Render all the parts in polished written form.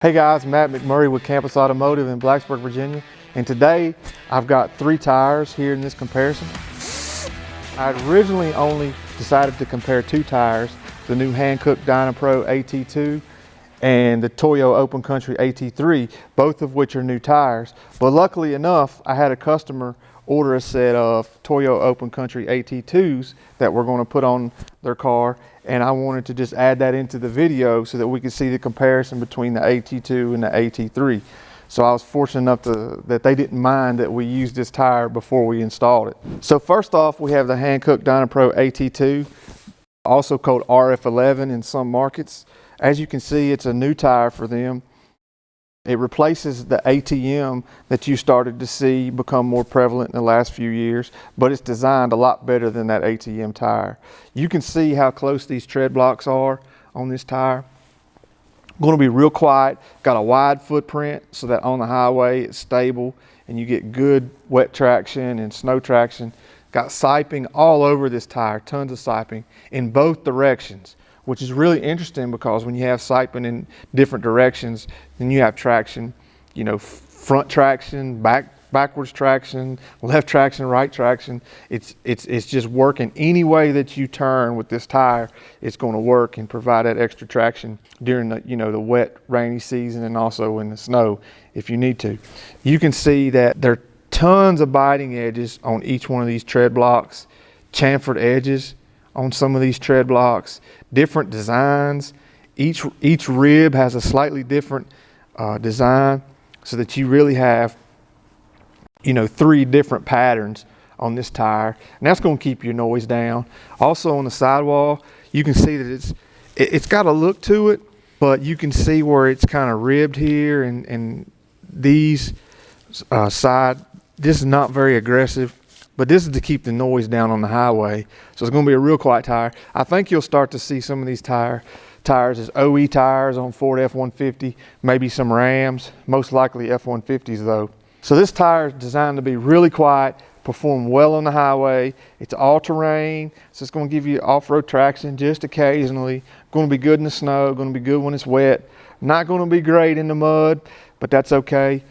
Hey guys, Matt McMurray with Campus Automotive in Blacksburg, Virginia. And today I've got 3 tires here in this comparison. I originally only decided to compare 2 tires, the new Hankook Dynapro AT2 and the Toyo Open Country AT3, both of which are new tires. But luckily enough, I had a customer order a set of Toyo Open Country AT2s that we're going to put on their car, and I wanted to just add that into the video so that we could see the comparison between the AT2 and the AT3. So I was fortunate enough that they didn't mind that we used this tire before we installed it. So first off, we have the Hankook Dynapro AT2, also called RF11 in some markets. As you can see, it's a new tire for them. It replaces the ATM that you started to see become more prevalent in the last few years, but it's designed a lot better than that ATM tire. You can see how close these tread blocks are on this tire. Going to be real quiet, got a wide footprint so that on the highway it's stable and you get good wet traction and snow traction. Got siping all over this tire, tons of siping in both directions, which is really interesting because when you have siping in different directions, then you have traction, you know, front traction, backwards traction, left traction, right traction. It's just working any way that you turn with this tire. It's going to work and provide that extra traction during the, the wet, rainy season and also in the snow if you need to. You can see that there are tons of biting edges on each one of these tread blocks, chamfered edges on some of these tread blocks, different designs. Each rib has a slightly different design so that you really have 3 different patterns on this tire, and that's going to keep your noise down. Also on the sidewall, you can see that it's got a look to it, but you can see where it's kind of ribbed here and these side. This is not very aggressive, but this is to keep the noise down on the highway. So it's going to be a real quiet tire. I think you'll start to see some of these tires as OE tires on Ford F-150, maybe some Rams, most likely F-150s though. So this tire is designed to be really quiet, perform well on the highway. It's all terrain, so it's going to give you off-road traction just occasionally. Going to be good in the snow, going to be good when it's wet. Not going to be great in the mud, but that's okay.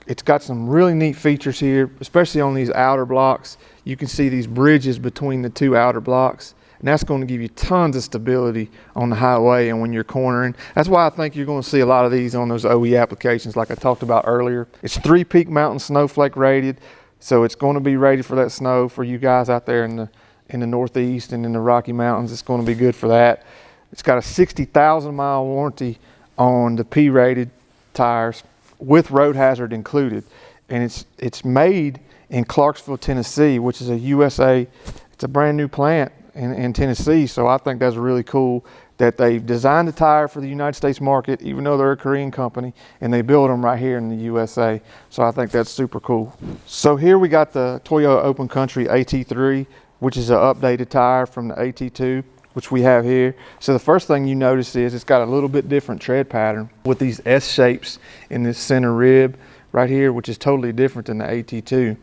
It's got some really neat features here, especially on these outer blocks. You can see these bridges between the 2 outer blocks, and that's going to give you tons of stability on the highway and when you're cornering. That's why I think you're going to see a lot of these on those OE applications like I talked about earlier. It's 3 peak mountain snowflake rated, so it's going to be rated for that snow for you guys out there in the Northeast and in the Rocky Mountains. It's going to be good for that. It's got a 60,000 mile warranty on the P-rated tires, with road hazard included, and it's made in Clarksville, Tennessee, which is a USA. It's a brand new plant in Tennessee, so I think that's really cool that they've designed the tire for the United States market, even though they're a Korean company, and they build them right here in the USA. So I think that's super cool. So here we got the Toyo Open Country AT3, which is an updated tire from the AT2, which we have here. So the first thing you notice is it's got a little bit different tread pattern with these S shapes in this center rib right here, which is totally different than the AT2.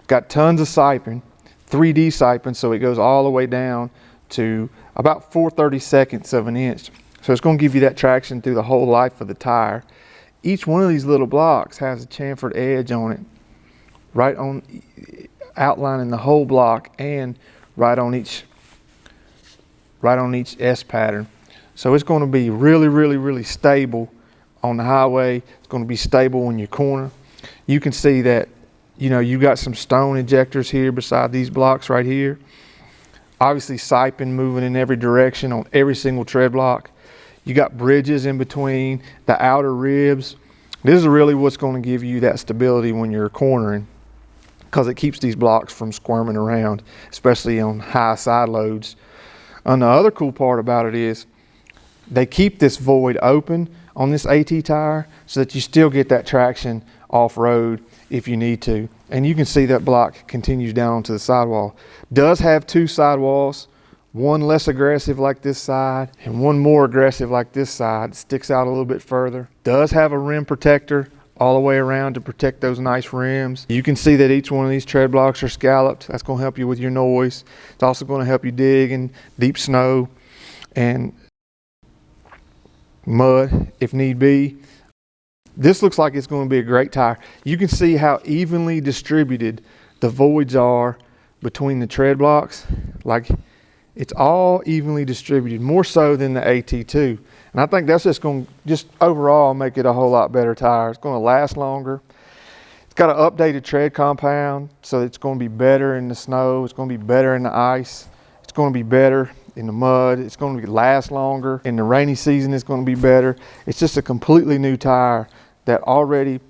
Got tons of siping, 3D siping, so it goes all the way down to about 4/32 of an inch. So it's going to give you that traction through the whole life of the tire. Each one of these little blocks has a chamfered edge on it, right on outlining the whole block and right on each S pattern. So it's going to be really stable on the highway. It's going to be stable when you corner. You can see that you got some stone ejectors here beside these blocks right here. Obviously siping moving in every direction on every single tread block. You got bridges in between the outer ribs. This is really what's going to give you that stability when you're cornering, because it keeps these blocks from squirming around, especially on high side loads. And the other cool part about it is they keep this void open on this AT tire so that you still get that traction off-road if you need to. And you can see that block continues down onto the sidewall. Does have 2 sidewalls, one less aggressive like this side and one more aggressive like this side. It sticks out a little bit further. Does have a rim protector all the way around to protect those nice rims. You can see that each one of these tread blocks are scalloped. That's going to help you with your noise. It's also going to help you dig in deep snow. And mud if need be. This looks like it's going to be a great tire. You can see how evenly distributed the voids are between the tread blocks. Like, it's all evenly distributed, more so than the AT2. And I think that's just going to just overall make it a whole lot better tire. It's going to last longer. It's got an updated tread compound, so it's going to be better in the snow. It's going to be better in the ice. It's going to be better in the mud. It's going to last longer. In the rainy season, it's going to be better. It's just a completely new tire that already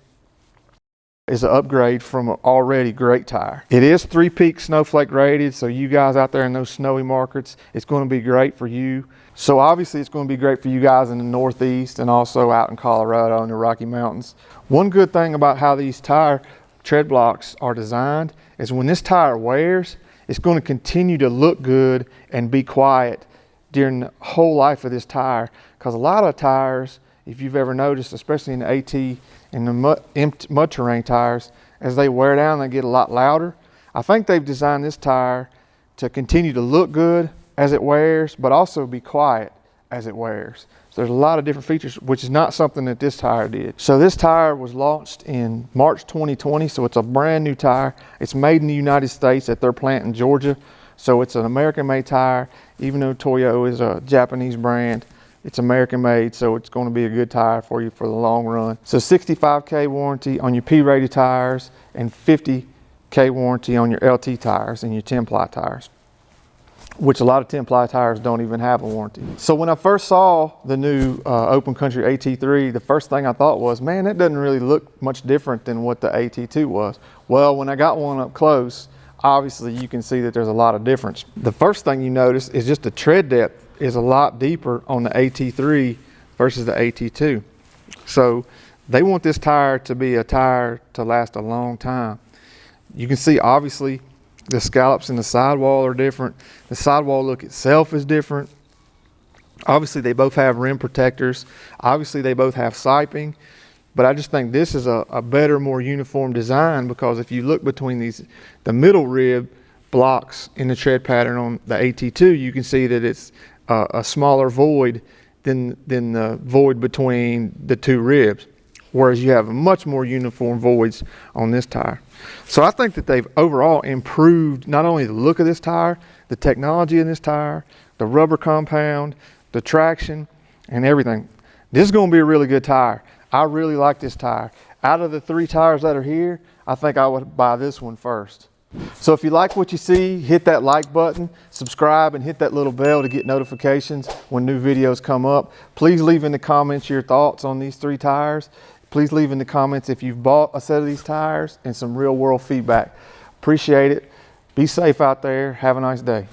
is an upgrade from an already great tire. It is 3-peak snowflake rated, so you guys out there in those snowy markets, it's going to be great for you. So obviously it's going to be great for you guys in the Northeast and also out in Colorado in the Rocky Mountains. One good thing about how these tire tread blocks are designed is when this tire wears, it's going to continue to look good and be quiet during the whole life of this tire. Because a lot of tires, if you've ever noticed, especially in the AT and the mud terrain tires, as they wear down, they get a lot louder. I think they've designed this tire to continue to look good as it wears, but also be quiet as it wears. So there's a lot of different features, which is not something that this tire did. So this tire was launched in March 2020, so it's a brand new tire. It's made in the United States at their plant in Georgia. So it's an American-made tire, even though Toyo is a Japanese brand. It's American made, so it's going to be a good tire for you for the long run. So 65K warranty on your P-rated tires and 50K warranty on your LT tires and your 10-ply tires, which a lot of 10-ply tires don't even have a warranty. So when I first saw the new Open Country AT3, the first thing I thought was, man, that doesn't really look much different than what the AT2 was. Well, when I got one up close, obviously you can see that there's a lot of difference. The first thing you notice is just the tread depth is a lot deeper on the AT3 versus the AT2. So they want this tire to be a tire to last a long time. You can see obviously the scallops in the sidewall are different. The sidewall look itself is different. Obviously they both have rim protectors. Obviously they both have siping. But I just think this is a better, more uniform design, because if you look between the middle rib blocks in the tread pattern on the AT2, you can see that it's a smaller void than the void between the two ribs, whereas you have much more uniform voids on this tire. So I think that they've overall improved not only the look of this tire, the technology in this tire, the rubber compound, the traction, and everything. This is going to be a really good tire. I really like this tire. Out of the 3 tires that are here, I think I would buy this one first. So if you like what you see, hit that like button, subscribe, and hit that little bell to get notifications when new videos come up. Please leave in the comments your thoughts on these 3 tires. Please leave in the comments if you've bought a set of these tires and some real world feedback. Appreciate it. Be safe out there. Have a nice day.